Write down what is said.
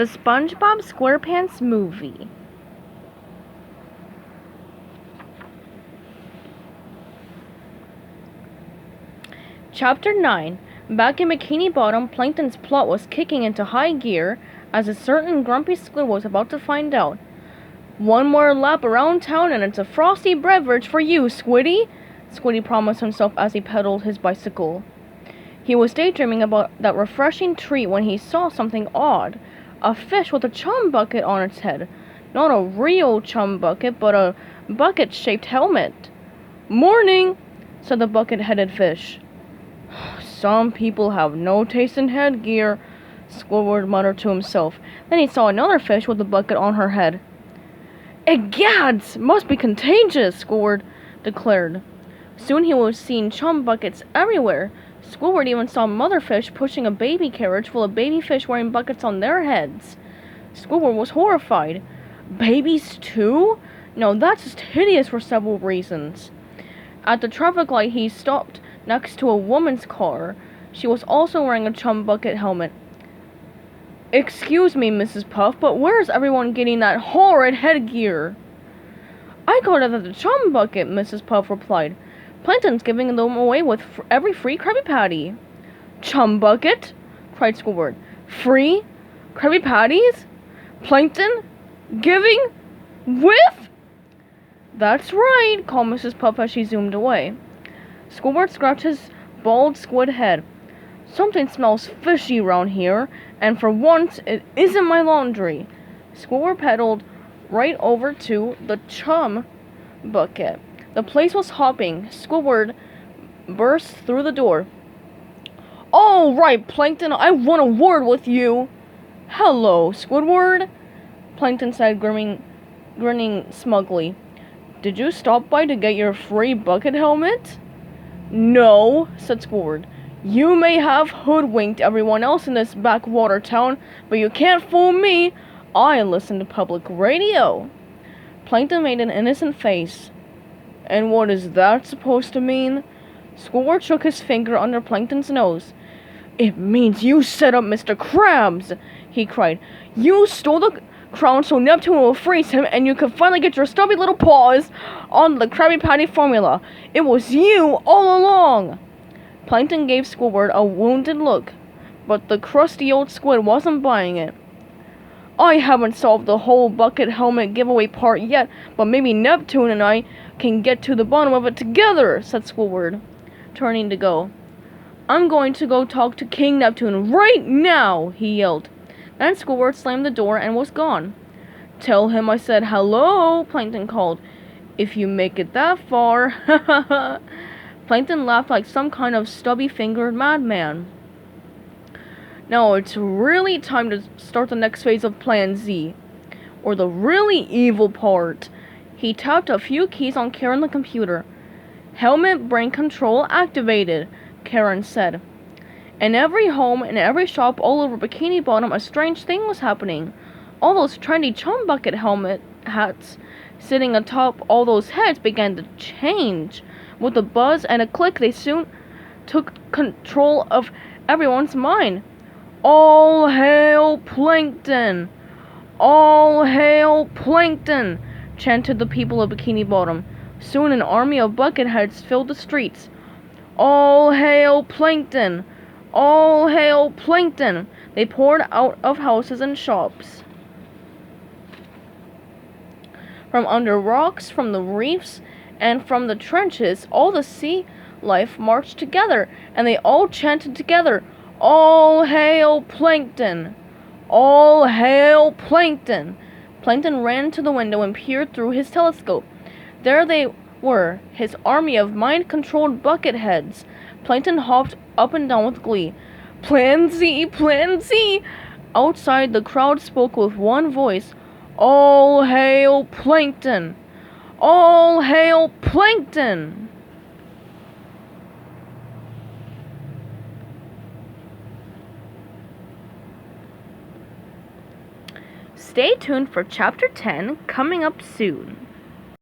The SpongeBob SquarePants movie. Chapter 9. Back in Bikini Bottom, Plankton's plot was kicking into high gear as a certain grumpy squid was about to find out. "One more lap around town and it's a frosty beverage for you, Squiddy," Squiddy promised himself as he pedaled his bicycle. He was daydreaming about that refreshing treat when he saw something odd. A fish with a chum bucket on its head. Not a real chum bucket, but a bucket-shaped helmet. "Morning," said the bucket-headed fish. "Some people have no taste in headgear," Squidward muttered to himself. Then he saw another fish with a bucket on her head. "Egads! Must be contagious," Squidward declared. Soon he was seeing chum buckets everywhere. Squidward even saw mother fish pushing a baby carriage full of baby fish wearing buckets on their heads. Squidward was horrified. Babies too? No, that's just hideous for several reasons. At the traffic light, he stopped next to a woman's car. She was also wearing a chum bucket helmet. "Excuse me, Mrs. Puff, but where's everyone getting that horrid headgear?" "I got it at the chum bucket," Mrs. Puff replied. "Plankton's giving them away with every free Krabby Patty." "Chum bucket?" cried Squidward. "Free? Krabby Patties? Plankton? Giving? With?" "That's right," called Mrs. Puff as she zoomed away. Squidward scratched his bald squid head. "Something smells fishy round here, and for once it isn't my laundry." Squidward pedaled right over to the chum bucket. The place was hopping. Squidward burst through the door. "All right, Plankton, I want a word with you." "Hello, Squidward," Plankton said, grinning smugly. "Did you stop by to get your free bucket helmet?" "No," said Squidward. "You may have hoodwinked everyone else in this backwater town, but you can't fool me. I listen to public radio." Plankton made an innocent face. "And what is that supposed to mean?" Squidward shook his finger under Plankton's nose. "It means you set up Mr. Krabs!" he cried. "You stole the crown so Neptune will freeze him and you can finally get your stubby little paws on the Krabby Patty formula. It was you all along!" Plankton gave Squidward a wounded look, but the crusty old squid wasn't buying it. "I haven't solved the whole bucket helmet giveaway part yet, but maybe Neptune and I can get to the bottom of it together," said Squidward, turning to go. "I'm going to go talk to King Neptune right now," he yelled. Then Squidward slammed the door and was gone. "Tell him I said hello," Plankton called. "If you make it that far." Ha ha ha. Plankton laughed like some kind of stubby-fingered madman. Now it's really time to start the next phase of Plan Z, or the really evil part. He tapped a few keys on Karen the computer. "Helmet brain control activated," Karen said. In every home and every shop all over Bikini Bottom, a strange thing was happening. All those trendy chum bucket helmet hats sitting atop all those heads began to change. With a buzz and a click, they soon took control of everyone's mind. "All hail Plankton! All hail Plankton!" chanted the people of Bikini Bottom. Soon an army of bucketheads filled the streets. "All hail Plankton! All hail Plankton!" They poured out of houses and shops, from under rocks, from the reefs, and from the trenches. All the sea life marched together, and they all chanted together, "All hail Plankton! All hail Plankton!" Plankton ran to the window and peered through his telescope. There they were, his army of mind-controlled bucketheads. Plankton hopped up and down with glee. "Plan Z! Plan Z!" Outside, the crowd spoke with one voice. "All hail Plankton! All hail Plankton!" Stay tuned for Chapter 10 coming up soon.